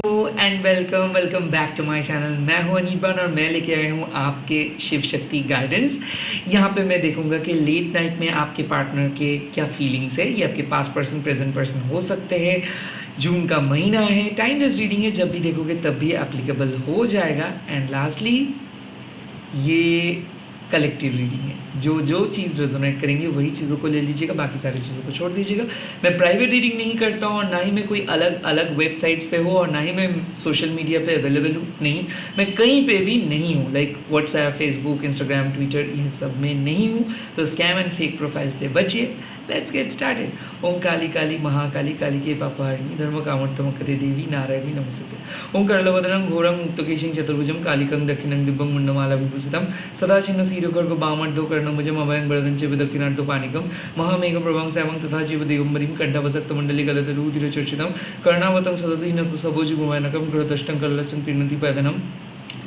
And welcome back to my channel. मैं हूं अनिर्बान और मैं लेके आया हूं आपके शिव शक्ति गाइडेंस। यहाँ पे मैं देखूंगा कि लेट नाइट में आपके पार्टनर के क्या फीलिंग्स है। ये आपके पास्ट पर्सन प्रेजेंट पर्सन हो सकते हैं। जून का महीना है, टाइमलेस रीडिंग है, जब भी देखोगे तब भी एप्लीकेबल हो जाएगा। एंड लास्टली ये कलेक्टिव रीडिंग है, जो जो चीज़ रेजोनेट करेंगे वही चीज़ों को ले लीजिएगा, बाकी सारी चीज़ों को छोड़ दीजिएगा। मैं प्राइवेट रीडिंग नहीं करता हूँ और ना ही मैं कोई अलग अलग वेबसाइट्स पे हूँ और ना ही मैं सोशल मीडिया पे अवेलेबल हूँ। नहीं, मैं कहीं पे भी नहीं हूँ, like WhatsApp, Facebook, Instagram, Twitter, ये सब में नहीं हूँ। तो स्कैम एंड फेक प्रोफाइल से बचिए। Let's get started. ओम काली काली महाकाली कालिके पापहारिणी धर्म कामर्थमकरे देवी नारायणी नमस्ते। ओम करलवदनं घोरं मुक्तकेशं चतुर्भुजं कालिकं दक्षिणं दिव्यं मुण्डमाला विभूषितं सदा चिन्ह शीर्षगर्भ वामर्धो कर्णभुजं अभयं वरदं च दक्षिणार्थो पाणिकं महामेघप्रभं श्यामं तथा जीव दिगम्बरीं कंठवसक्तमण्डले गलदरुधिरचर्चितं कर्णावतं सदतीनं सबोजिगुमानकं गृहदष्टं कललसं क्रीणन्ति पैदनं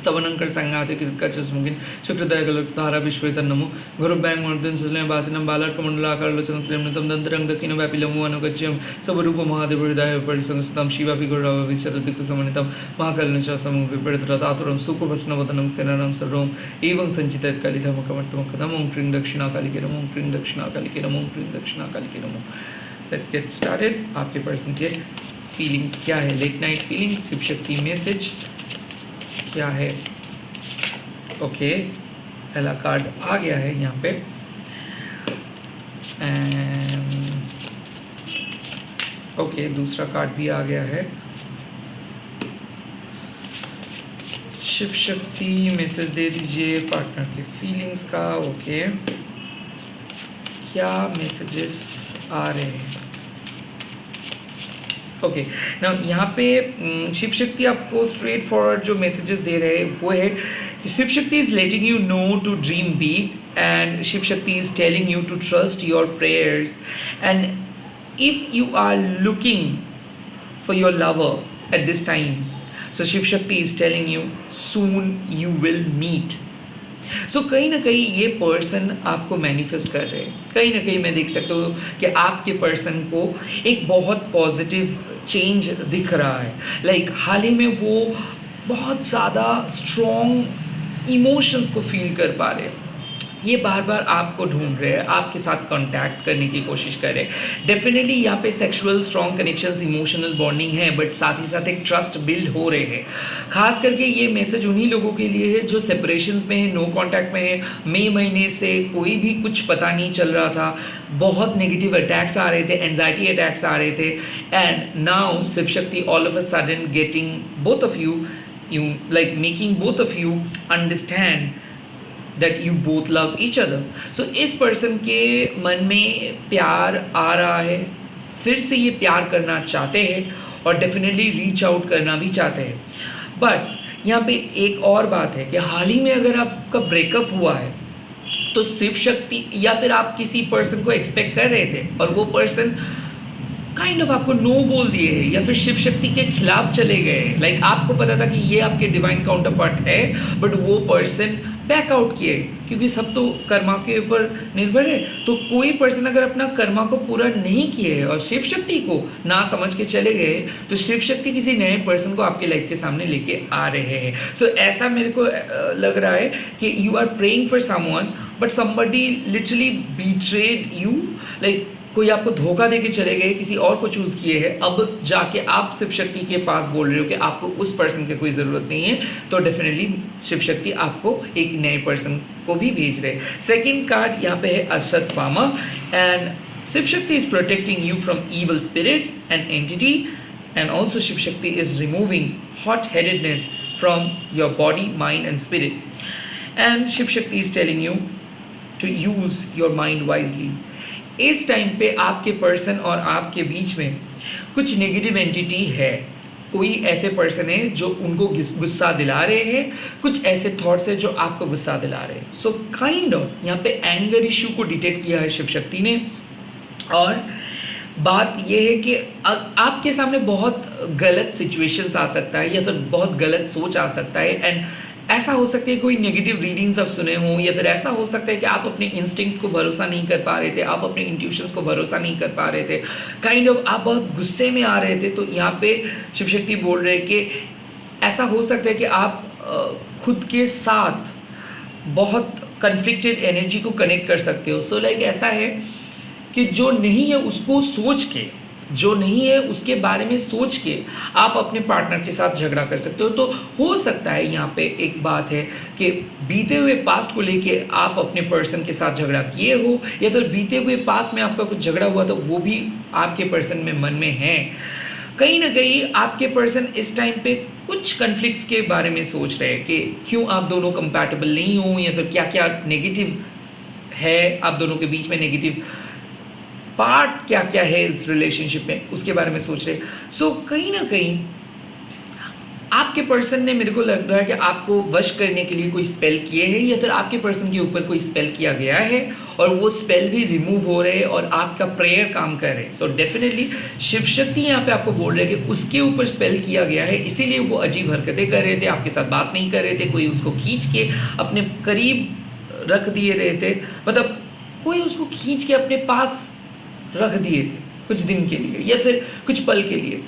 सवनंकर संगाते कितकचस्मुखिन शुक्रदय गलतारा विश्वेतन नमो गुरुबैंग मर्दन सुजलय वासिनम बालक मंडलाकार लोचनं त्रिमृतं दंतरं दक्षिण व्यापिलमो अनुगच्यं सबरूप महादेव हृदय परिसंस्थितं शिवापि गुरव विश्वतदिक् समन्वितं महाकलनं च समं विपरीतरतातुरं सुखवसनवदनं सेनानं सर्वं एवं संचितः कलिधमकमर्तमकदम् ओम क्रीं दक्षिणाकालिके नमो ओम क्रीं दक्षिणाकालिके नमो ओम क्रीं दक्षिणाकालिके नमो। Let's get started. आपके पर्सन के फीलिंग्स क्या है, late night feelings, Shiv Shakti message क्या है। ओके, पहला कार्ड आ गया है यहाँ पे। ओके, दूसरा कार्ड भी आ गया है। शिव शक्ति मैसेज दे दीजिए पार्टनर के फीलिंग्स का। ओके, क्या मैसेजेस आ रहे हैं। ओके ना, यहाँ पे शिव शक्ति आपको स्ट्रेट फॉरवर्ड जो मैसेजेस दे रहे हैं वो है कि Shiva Shakti is letting you know to dream big and Shiv Shakti is telling you to trust your prayers and if you are looking for your lover at this time, so Shiva Shakti is telling you soon you will meet. So कहीं ना कहीं ये person आपको manifest कर रहे हैं। कहीं ना कहीं मैं देख सकता हूँ कि आपके पर्सन को एक बहुत पॉजिटिव चेंज दिख रहा है। लाइक हाल ही में वो बहुत ज़्यादा स्ट्रॉन्ग इमोशंस को फील कर पा रहे हैं। ये बार बार आपको ढूंढ रहे हैं, आपके साथ कांटेक्ट करने की कोशिश कर रहे हैं। डेफिनेटली यहाँ पे sexual strong connections, emotional bonding है, बट साथ ही साथ एक ट्रस्ट बिल्ड हो रहे हैं। खास करके ये मैसेज उन्हीं लोगों के लिए है जो सेपरेशंस में है, नो कांटेक्ट में है। मई महीने से कोई भी कुछ पता नहीं चल रहा था, बहुत नेगेटिव अटैक्स आ रहे थे, एंजाइटी अटैक्स आ रहे थे। एंड नाउ शिव शक्ति all of a sudden getting both of you like making both of you understand that you both love each other. So इस पर्सन के मन में प्यार आ रहा है, फिर से ये प्यार करना चाहते हैं और डेफिनेटली रीच आउट करना भी चाहते हैं। बट यहाँ पे एक और बात है कि हाल ही में अगर आपका ब्रेकअप हुआ है तो शिव शक्ति या फिर आप किसी पर्सन को एक्सपेक्ट कर रहे थे और वो पर्सन काइंड ऑफ आपको नो बोल दिए है या फिर शिव शक्ति के खिलाफ चले गए। लाइक आपको पता था कि ये आपके डिवाइन काउंटर पार्ट है, बट वो पर्सन बैक आउट किए, क्योंकि सब तो कर्मा के ऊपर निर्भर है। तो कोई पर्सन अगर अपना कर्मा को पूरा नहीं किए है और शिव शक्ति को ना समझ के चले गए, तो शिव शक्ति किसी नए पर्सन को आपके लाइफ के सामने लेके आ रहे हैं। सो ऐसा मेरे को लग रहा है कि you are praying for someone but somebody literally betrayed you. Like कोई आपको धोखा देके चले गए, किसी और को चूज किए हैं, अब जाके आप शिव शक्ति के पास बोल रहे हो कि आपको उस पर्सन की कोई ज़रूरत नहीं है। तो डेफिनेटली शिव शक्ति आपको एक नए पर्सन को भी भेज रहे हैं। सेकंड कार्ड यहाँ पे है असतवामा and Shiv Shakti is protecting you from evil spirits and entity and also Shiv Shakti is removing hot-headedness from your body, mind and spirit and Shiv Shakti is telling you to use your mind wisely। इस time पे आपके person और आपके बीच में कुछ negative entity है। कोई ऐसे पर्सन है जो उनको गुस्सा दिला रहे हैं, कुछ ऐसे थॉट्स है जो आपको गुस्सा दिला रहे हैं। सो काइंड ऑफ यहाँ पे एंगर इशू को डिटेक्ट किया है शिव शक्ति ने। और बात यह है कि आपके सामने बहुत गलत सिचुएशंस आ सकता है या फिर बहुत गलत सोच आ सकता है एंड ऐसा हो सकता है कोई नेगेटिव रीडिंग्स आप सुने हों, या फिर ऐसा हो सकता है कि आप अपने इंस्टिंक्ट को भरोसा नहीं कर पा रहे थे, आप अपने इंट्यूशंस को भरोसा नहीं कर पा रहे थे, काइंड ऑफ आप बहुत गुस्से में आ रहे थे। तो यहाँ पे शिव शक्ति बोल रहे हैं कि ऐसा हो सकता है कि आप खुद के साथ बहुत कन्फ्लिक्टेड एनर्जी को कनेक्ट कर सकते हो। सो लाइक ऐसा है कि जो नहीं है उसको सोच के, जो नहीं है उसके बारे में सोच के आप अपने पार्टनर के साथ झगड़ा कर सकते हो। तो हो सकता है यहाँ पे एक बात है कि बीते हुए पास्ट को लेके आप अपने पर्सन के साथ झगड़ा किए हो, या फिर बीते हुए पास्ट में आपका कुछ झगड़ा हुआ तो वो भी आपके पर्सन में मन में है। कहीं ना कहीं आपके पर्सन इस टाइम पे कुछ कन्फ्लिक्ट्स के बारे में सोच रहे हैं कि क्यों आप दोनों कंपैटिबल नहीं हो, या फिर क्या क्या नेगेटिव है आप दोनों के बीच में, नेगेटिव पार्ट क्या क्या है इस रिलेशनशिप में, उसके बारे में सोच रहे। सो कहीं ना कहीं आपके पर्सन ने, मेरे को लग रहा है कि आपको वश करने के लिए कोई स्पेल किए हैं, या फिर आपके पर्सन के ऊपर कोई स्पेल किया गया है और वो स्पेल भी रिमूव हो रहे हैं और आपका प्रेयर काम कर रहे हैं। सो डेफिनेटली शिव शक्ति यहाँ पे आपको बोल रहे हैं कि उसके ऊपर स्पेल किया गया है, इसीलिए वो अजीब हरकतें कर रहे थे, आपके साथ बात नहीं कर रहे थे, कोई उसको खींच के अपने करीब रख दिए रहे थे, मतलब कोई उसको खींच के अपने पास रख दिए थे कुछ दिन के लिए या फिर कुछ पल के लिए,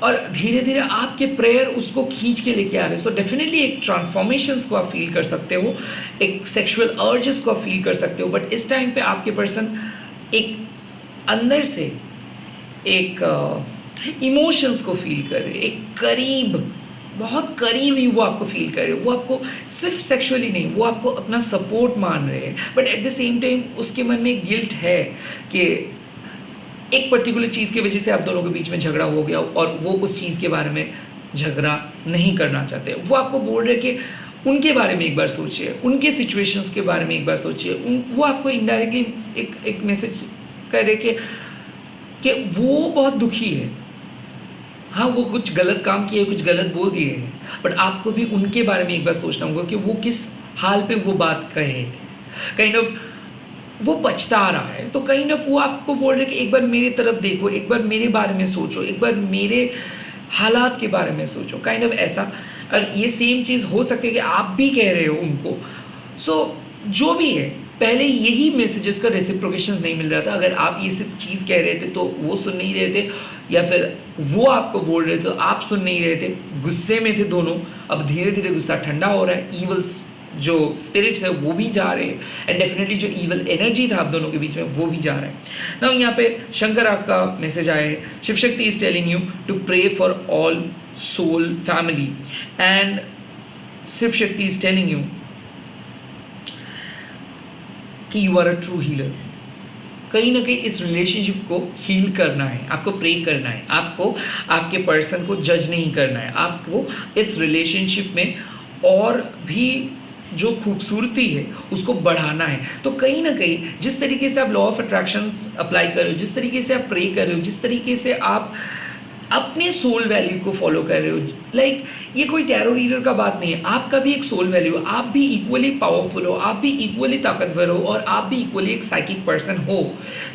और धीरे धीरे आपके प्रेयर उसको खींच के लेके आ रहे हैं। सो डेफिनेटली एक ट्रांसफॉर्मेशंस को आप फील कर सकते हो, एक सेक्सुअल अर्जेस को आप फील कर सकते हो, बट इस टाइम पे आपके पर्सन एक अंदर से एक इमोशंस को फील कर रहे हैं, एक करीब, बहुत करीब ही वो आपको फील कर रहे हैं। वो आपको सिर्फ सेक्सुअली नहीं, वो आपको अपना सपोर्ट मान रहे हैं, but at the same time उसके मन में गिल्ट है कि एक पर्टिकुलर चीज़ की वजह से आप दोनों के बीच में झगड़ा हो गया और वो उस चीज़ के बारे में झगड़ा नहीं करना चाहते। वो आपको बोल रहे कि उनके बारे में एक बार सोचिए, उनके सिचुएशंस के बारे में एक बार सोचिए। वो आपको इनडायरेक्टली एक मैसेज कर रहे कि वो बहुत दुखी है। हाँ, वो कुछ गलत काम किए, कुछ गलत बोल दिए हैं, बट आपको भी उनके बारे में एक बार सोचना होगा कि वो किस हाल पे वो बात कहे थे। काइंड ऑफ वो पछता रहा है, तो कहीं ना वो आपको बोल रहे कि एक बार मेरी तरफ देखो, एक बार मेरे बारे में सोचो, एक बार मेरे हालात के बारे में सोचो, काइंड ऑफ ऐसा। और ये सेम चीज़ हो सकती है कि आप भी कह रहे हो उनको। सो जो भी है, पहले यही मैसेजेस का रेसिप्रोकेशंस नहीं मिल रहा था। अगर आप ये सब चीज़ कह रहे थे तो वो सुन नहीं रहे थे, या फिर वो आपको बोल रहे थे तो आप सुन नहीं रहे थे, गुस्से में थे दोनों। अब धीरे धीरे गुस्सा ठंडा हो रहा है, ईवल्स जो स्पिरिट्स है वो भी जा रहे हैं, एंड डेफिनेटली जो ईवल एनर्जी था आप दोनों के बीच में वो भी जा रहा है। नाउ यहाँ पे शंकर आपका मैसेज आया है, Shiv Shakti is telling you to pray for all soul family, and Shiv Shakti is telling you कि you are a true healer. कहीं ना कहीं इस रिलेशनशिप को हील करना है, आपको प्रे करना है, आपको आपके पर्सन को जज नहीं करना है, आपको इस रिलेशनशिप में और भी जो खूबसूरती है उसको बढ़ाना है। तो कहीं ना कहीं जिस तरीके से आप लॉ ऑफ अट्रैक्शंस अप्लाई कर रहे हो, जिस तरीके से आप प्रे कर रहे हो, जिस तरीके से आप अपने सोल वैल्यू को फॉलो कर रहे हो, लाइक ये कोई टैरो रीडर का बात नहीं है, आपका भी एक सोल वैल्यू है, आप भी इक्वली पावरफुल हो, आप भी इक्वली ताकतवर हो, और आप भी इक्वली एक साइकिक पर्सन हो।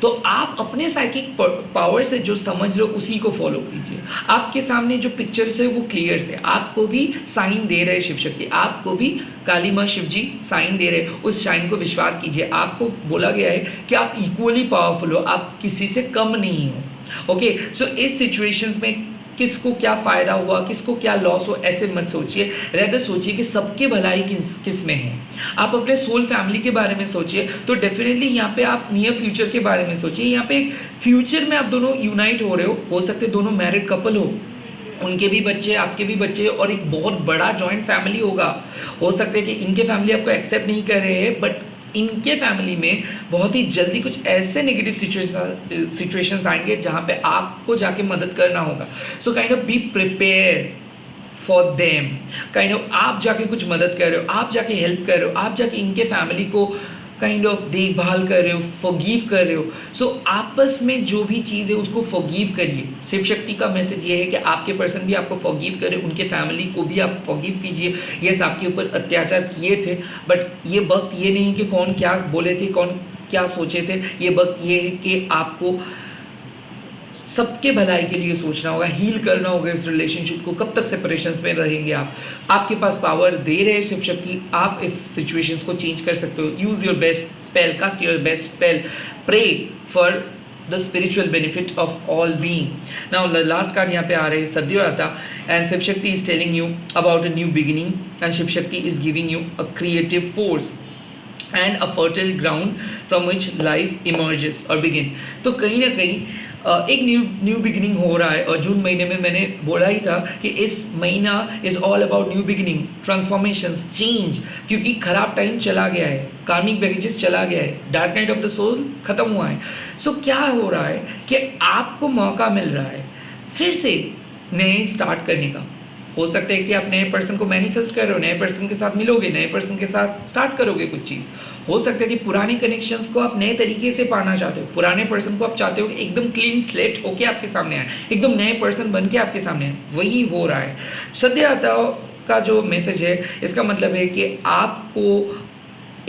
तो आप अपने साइकिक पावर से जो समझ रहे हो उसी को फॉलो कीजिए। आपके सामने जो पिक्चर्स है वो क्लियर है, आपको भी साइन दे रहे शिव शक्ति, आपको भी काली माँ शिव जी साइन दे रहे, उस साइन को विश्वास कीजिए। आपको बोला गया है कि आप इक्वली पावरफुल हो, आप किसी से कम नहीं हो। ओके, सो इस सिचुएशंस में किसको क्या फ़ायदा हुआ, किसको क्या लॉस हो, ऐसे मत सोचिए। रेदर सोचिए कि सबके भलाई किस में है। आप अपने सोल फैमिली के बारे में सोचिए, तो डेफिनेटली यहाँ पे आप नियर फ्यूचर के बारे में सोचिए। यहाँ पे एक फ्यूचर में आप दोनों यूनाइट हो सकते दोनों मैरिड कपल उनके भी बच्चे, आपके भी बच्चे, और एक बहुत बड़ा जॉइंट फैमिली होगा। हो सकता है कि इनके फैमिली आपको एक्सेप्ट नहीं कर रहे हैं, बट इनके फैमिली में बहुत ही जल्दी कुछ ऐसे नेगेटिव सिचुएशंस आएंगे जहाँ पे आपको जाके मदद करना होगा। So kind of be prepare for them. Kind of आप जाके कुछ मदद कर रहे हो, आप जाके हेल्प कर रहे हो, आप जाके इनके फैमिली को काइंड ऑफ देखभाल कर रहे हो, फॉरगिव कर रहे हो। सो आपस में जो भी चीज़ है उसको फॉरगिव करिए। शिव शक्ति का मैसेज ये है कि आपके पर्सन भी आपको फॉरगिव करे, उनके फैमिली को भी आप फॉरगिव कीजिए। यस, आपके ऊपर अत्याचार किए थे, बट ये वक्त ये नहीं कि कौन क्या बोले थे, कौन क्या सोचे थे। ये वक्त ये है कि आपको सबके भलाई के लिए सोचना होगा, हील करना होगा इस रिलेशनशिप को। कब तक सेपरेशंस में रहेंगे आप? आपके पास पावर दे रहे हैं शिव शक्ति, आप इस सिचुएशंस को चेंज कर सकते हो। Use your best spell, cast your best spell, pray for the spiritual benefit of all being. Now last card यहाँ पे आ रहे हैं Sadyojata, and Shiv Shakti is telling you about a new beginning, and Shiv Shakti is giving you a creative force and a fertile ground from which life emerges or begin. तो कहीं ना कहीं एक न्यू बिगिनिंग हो रहा है। और जून महीने में मैंने बोला ही था कि इस महीना is all about new beginning, transformation, change, क्योंकि खराब टाइम चला गया है, कार्मिक बैगेजेस चला गया है, dark night of the soul खत्म हुआ है। सो क्या हो रहा है कि आपको मौका मिल रहा है फिर से नए स्टार्ट करने का। हो सकता है कि आप नए पर्सन को मैनिफेस्ट कर रहे हो, नए पर्सन के साथ मिलोगे, नए पर्सन के साथ स्टार्ट करोगे कुछ चीज़। हो सकता है कि पुराने कनेक्शंस को आप नए तरीके से पाना चाहते हो, पुराने पर्सन को आप चाहते हो कि एकदम क्लीन स्लेट होके आपके सामने आए, एकदम नए पर्सन बन के आपके सामने आए। वही हो रहा है। सद्योजाता का जो मैसेज है इसका मतलब है कि आपको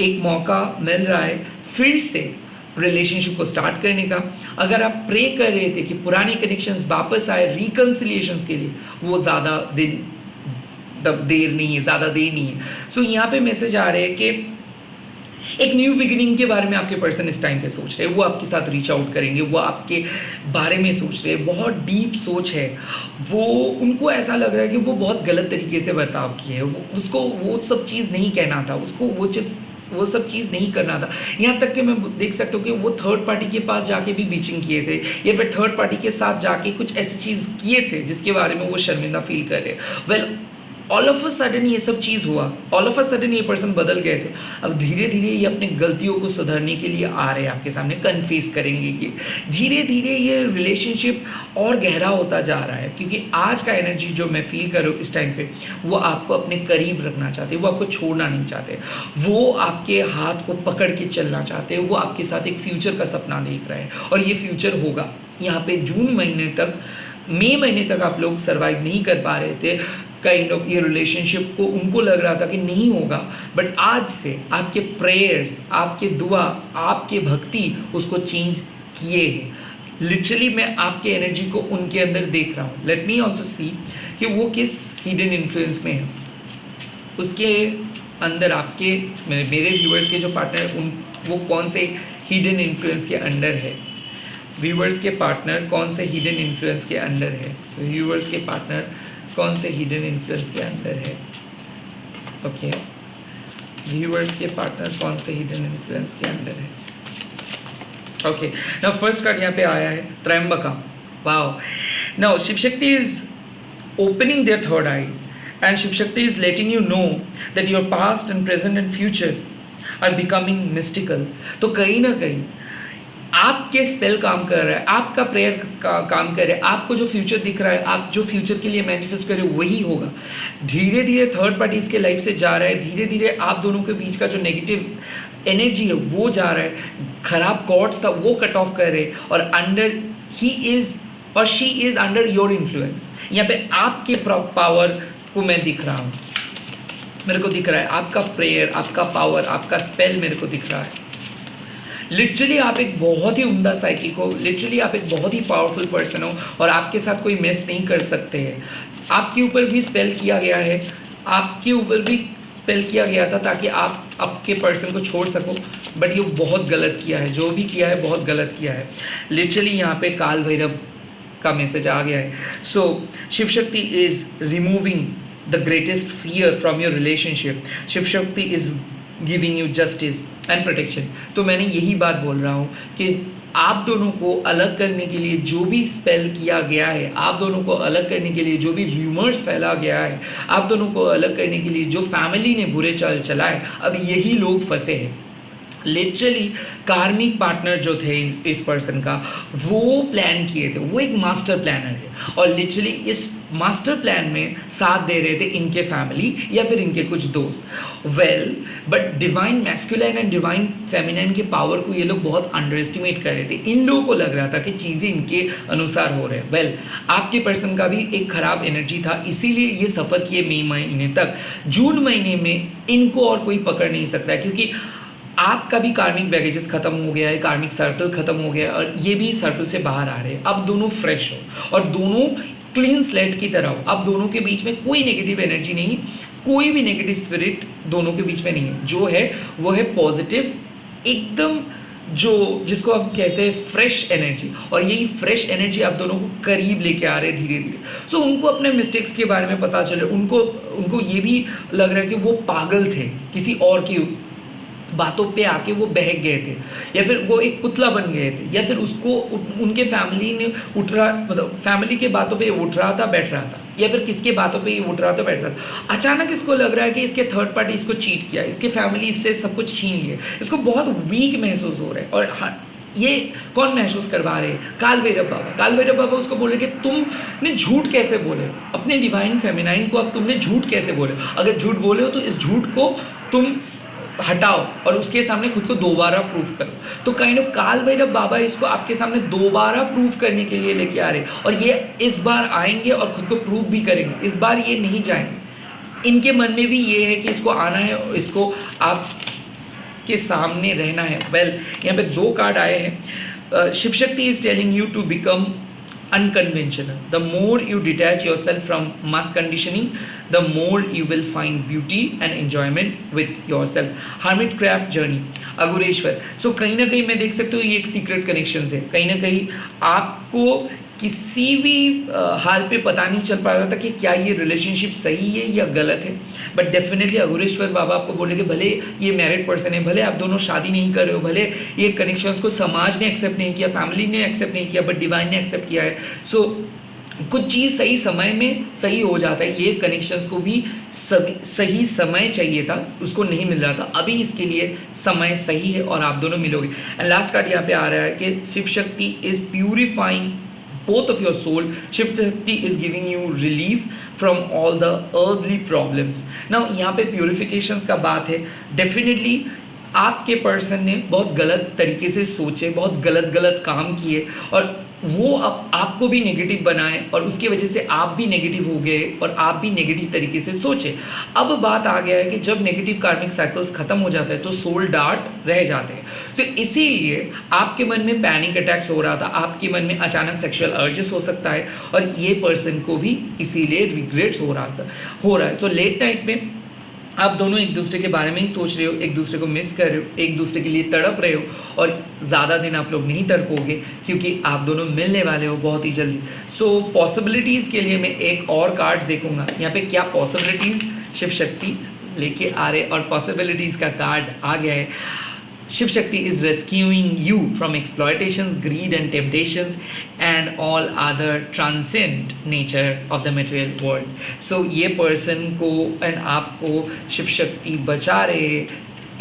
एक मौका मिल रहा है फिर से रिलेशनशिप को स्टार्ट करने का। अगर आप प्रे कर रहे थे कि पुराने कनेक्शंस वापस आए रिकन्सिलिएशंस के लिए, वो ज़्यादा देर नहीं है, ज़्यादा देर नहीं है। सो यहाँ पे मैसेज आ रहे हैं कि एक न्यू बिगिनिंग के बारे में आपके पर्सन इस टाइम पे सोच रहे हैं, वो आपके साथ रीच आउट करेंगे, वो आपके बारे में सोच रहे हैं, बहुत डीप सोच है वो। उनको ऐसा लग रहा है कि वो बहुत गलत तरीके से बर्ताव किए है, उसको वो सब चीज़ नहीं कहना था, उसको वो सब चीज़ नहीं करना था। यहाँ तक कि मैं देख सकता हूँ कि वो थर्ड पार्टी के पास जाके भी बीचिंग किए थे, या फिर थर्ड पार्टी के साथ जाके कुछ ऐसी चीज़ किए थे जिसके बारे में वो शर्मिंदा फील कर रहे। Well, all of a sudden ये सब चीज़ हुआ, ऑल ऑफ अ सडन ये पर्सन बदल गए थे। अब धीरे धीरे ये अपने गलतियों को सुधारने के लिए आ रहे हैं आपके सामने, कन्फेस करेंगे ये। धीरे धीरे ये रिलेशनशिप और गहरा होता जा रहा है, क्योंकि आज का एनर्जी जो मैं फील कर रहा हूँ इस टाइम पे, वो आपको अपने करीब रखना चाहते हैं, वो आपको छोड़ना नहीं चाहते, वो आपके हाथ को पकड़ के चलना चाहते हैं, वो आपके साथ एक फ्यूचर का सपना देख रहे हैं, और ये फ्यूचर होगा। यहाँ पे जून महीने तक, मई महीने तक आप लोग सर्वाइव नहीं कर पा रहे थे काइंड ऑफ ये रिलेशनशिप को, उनको लग रहा था कि नहीं होगा, बट आज से आपके प्रेयर्स, आपके दुआ, आपके भक्ति उसको चेंज किए हैं। लिटरली मैं आपके एनर्जी को उनके अंदर देख रहा हूँ। लेट मी ऑल्सो सी कि वो किस हिडन इन्फ्लुएंस में है, उसके अंदर आपके मेरे व्यूअर्स के जो पार्टनर उन वो कौन से हिडन इन्फ्लुएंस के अंडर है। व्यूअर्स के पार्टनर कौन से हिडन इन्फ्लुएंस के अंडर है, व्यूअर्स के पार्टनर कौन से हिडन इन्फ्लुएंस के अंडर है। ओके, व्यूअर्स के पार्टनर कौन से हिडन इन्फ्लुएंस के अंडर है। ओके, नाउ फर्स्ट कार्ड यहाँ पे आया है Tryambaka. Wow, now Shiva Shakti is opening their third eye, and Shiv Shakti is letting you know that your past and present and future are becoming mystical. तो कहीं ना कहीं आपके स्पेल काम कर रहा है, आपका प्रेयर का काम कर रहा है, आपको जो फ्यूचर दिख रहा है, आप जो फ्यूचर के लिए मैनिफेस्ट कर रहे हो वही होगा। धीरे धीरे थर्ड पार्टीज के लाइफ से जा रहा है, धीरे धीरे आप दोनों के बीच का जो नेगेटिव एनर्जी है वो जा रहा है, खराब कॉर्ड्स था वो कट ऑफ कर रहे, और अंडर ही इज और she is under your influence. यहाँ पे आपके पावर को मैं दिख रहा हूँ, मेरे को दिख रहा है आपका प्रेयर, आपका पावर, आपका स्पेल मेरे को दिख रहा है। लिटरली आप एक बहुत ही उम्दा साइकिक हो, लिटरली आप एक बहुत ही पावरफुल पर्सन हो, और आपके साथ कोई मेस नहीं कर सकते हैं। आपके ऊपर भी स्पेल किया गया है, आपके ऊपर भी स्पेल किया गया था ताकि आप आपके पर्सन को छोड़ सको, बट ये बहुत गलत किया है, जो भी किया है बहुत गलत किया है। लिटरली यहाँ पे काल भैरव का मैसेज आ गया है। So Shiva Shakti is removing the greatest fear from your relationship. Shiva Shakti is giving you justice and protection. तो मैंने यही बात बोल रहा हूँ कि आप दोनों को अलग करने के लिए जो भी स्पेल किया गया है, आप दोनों को अलग करने के लिए जो भी र्यूमर्स फैला गया है, आप दोनों को अलग करने के लिए जो फैमिली ने बुरे चाल चलाए, अब यही लोग फंसे हैं। लिटरली कार्मिक पार्टनर जो थे इस पर्सन का, वो प्लान किए थे, वो एक मास्टर प्लानर है, और लिटरली इस मास्टर प्लान में साथ दे रहे थे इनके फैमिली या फिर इनके कुछ दोस्त। Well, but divine masculine and divine feminine के पावर को ये लोग बहुत अंडर एस्टिमेट कर रहे थे। इन लोगों को लग रहा था कि चीज़ें इनके अनुसार हो रहे हैं। वेल, आपके पर्सन का भी एक खराब एनर्जी था, इसीलिए ये सफ़र किए मई महीने तक। जून महीने में इनको और कोई पकड़ नहीं सकता है, क्योंकि आपका भी कार्मिक बैगेजेस खत्म हो गया है, कार्मिक सर्कल खत्म हो गया है और ये भी सर्कल से बाहर आ रहे हैं। अब दोनों फ्रेश हो और दोनों क्लीन स्लेट की तरह हो। अब दोनों के बीच में कोई नेगेटिव एनर्जी नहीं, कोई भी नेगेटिव स्पिरिट दोनों के बीच में नहीं है। जो है वो है पॉजिटिव, एकदम जो जिसको हम कहते हैं फ्रेश एनर्जी। और यही फ्रेश एनर्जी आप दोनों को करीब लेके आ रहे हैं धीरे धीरे। सो उनको अपने मिस्टेक्स के बारे में पता चले, उनको ये भी लग रहा है कि वो पागल थे, किसी और की बातों पे आके वो बहक गए थे, या फिर वो एक पुतला बन गए थे, या फिर उसको उनके फैमिली ने फैमिली के बातों पे उठ रहा था बैठ रहा था, या फिर किसके बातों पे ये उठ रहा था बैठ रहा था। अचानक इसको लग रहा है कि इसके थर्ड पार्टी इसको चीट किया, इसके फैमिली इससे सब कुछ छीन लिया, इसको बहुत वीक महसूस हो रहा है। और हाँ, ये कौन महसूस करवा रहे हैं? काल भैरव बाबा। काल भैरव बाबा उसको बोले कि तुमने झूठ कैसे बोले, अपने डिवाइन फेमिनाइन को अब तुमने झूठ कैसे बोले? अगर झूठ बोले हो तो इस झूठ को तुम हटाओ और उसके सामने खुद को दोबारा प्रूव करो। तो काइंड ऑफ काल भैरव बाबा इसको आपके सामने दोबारा प्रूव करने के लिए लेके आ रहे हैं। और ये इस बार आएंगे और खुद को प्रूव भी करेंगे, इस बार ये नहीं जाएंगे। इनके मन में भी ये है कि इसको आना है और इसको आप के सामने रहना है। यहाँ पे 2 कार्ड आए हैं। Shiv Shakti is telling you to become unconventional. The more you detach yourself from mass conditioning, the more you will find beauty and enjoyment with yourself. Hermit craft journey. Aghoreshwar. So कहीं ना कहीं मैं देख सकता हूँ ये एक सीक्रेट कनेक्शन है। कहीं ना कहीं आपको किसी भी हाल पे पता नहीं चल पा रहा था कि क्या ये रिलेशनशिप सही है या गलत है, बट डेफिनेटली अघोरेश्वर बाबा आपको बोले कि भले ये मैरिड पर्सन है, भले आप दोनों शादी नहीं कर रहे हो, भले ये कनेक्शंस को समाज ने एक्सेप्ट नहीं किया, फैमिली ने एक्सेप्ट नहीं किया, बट डिवाइन ने एक्सेप्ट किया है। सो कुछ चीज़ सही समय में सही हो जाता है। ये कनेक्शंस को भी सही समय चाहिए था, उसको नहीं मिल रहा था, अभी इसके लिए समय सही है और आप दोनों मिलोगे। एंड लास्ट कार्ड यहाँ पे आ रहा है कि Shiva Shakti is purifying both of your soul. Shiv Shakti is giving you relief from all the earthly problems. Now यहाँ पे purifications का बात है। Definitely आपके पर्सन ने बहुत गलत तरीके से सोचे, बहुत गलत काम किए और वो आपको भी नेगेटिव बनाए और उसकी वजह से आप भी नेगेटिव हो गए और आप भी नेगेटिव तरीके से सोचे। अब बात आ गया है कि जब नेगेटिव कार्मिक साइकिल्स खत्म हो जाता है तो सोल डार्ट रह जाते हैं। तो इसीलिए आपके मन में पैनिक अटैक्स हो रहा था, आपके मन में अचानक सेक्सुअल अर्जेस हो सकता है और ये पर्सन को भी इसीलिए रिग्रेट्स हो रहा है। तो लेट नाइट में आप दोनों एक दूसरे के बारे में ही सोच रहे हो, एक दूसरे को मिस कर रहे हो, एक दूसरे के लिए तड़प रहे हो और ज़्यादा दिन आप लोग नहीं तड़पोगे क्योंकि आप दोनों मिलने वाले हो बहुत ही जल्दी। सो पॉसिबिलिटीज़ के लिए मैं एक और कार्ड्स देखूंगा यहाँ पे क्या पॉसिबिलिटीज़ शिव शक्ति लेके आ रहे और पॉसिबिलिटीज़ का कार्ड आ गया है। Shiv Shakti is rescuing you from exploitations, greed and temptations and all other transcend nature of the material world. So ये person को and आपको शिव शक्ति बचा रहे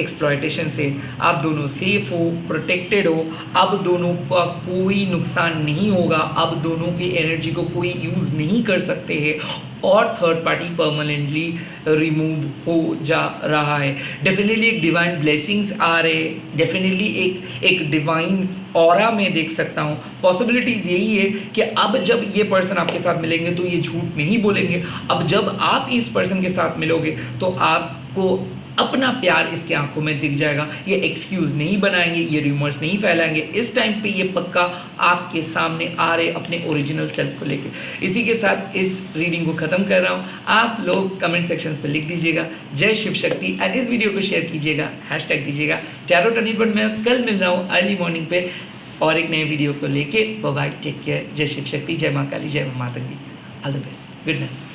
एक्सप्लॉयटेशन से। आप दोनों सेफ हो, प्रोटेक्टेड हो, अब दोनों का कोई नुकसान नहीं होगा, अब दोनों की एनर्जी को कोई यूज़ नहीं कर सकते हैं और थर्ड पार्टी परमानेंटली रिमूव हो जा रहा है। डेफिनेटली एक डिवाइन ब्लेसिंग्स आ रहे हैं, डेफिनेटली एक डिवाइन ऑरा में देख सकता हूँ। पॉसिबिलिटीज़ यही है कि अब जब ये पर्सन आपके साथ मिलेंगे तो ये झूठ नहीं बोलेंगे। अब जब आप इस पर्सन के साथ मिलोगे तो आपको अपना प्यार इसके आंखों में दिख जाएगा। ये एक्सक्यूज़ नहीं बनाएंगे, ये रूमर्स नहीं फैलाएंगे। इस टाइम पे ये पक्का आपके सामने आ रहे अपने ओरिजिनल सेल्फ को लेके। इसी के साथ इस रीडिंग को ख़त्म कर रहा हूँ। आप लोग कमेंट सेक्शंस पे लिख दीजिएगा जय शिव शक्ति एंड इस वीडियो को शेयर कीजिएगा, हैशटैग दीजिएगा टैरो टर्निंग पॉइंट। मैं कल मिल रहा हूँ अर्ली मॉर्निंग पे और एक नए वीडियो को लेके। बाय, टेक केयर, जय शिव शक्ति, जय माँ काली, जय माँ Matangi. All the best, good night.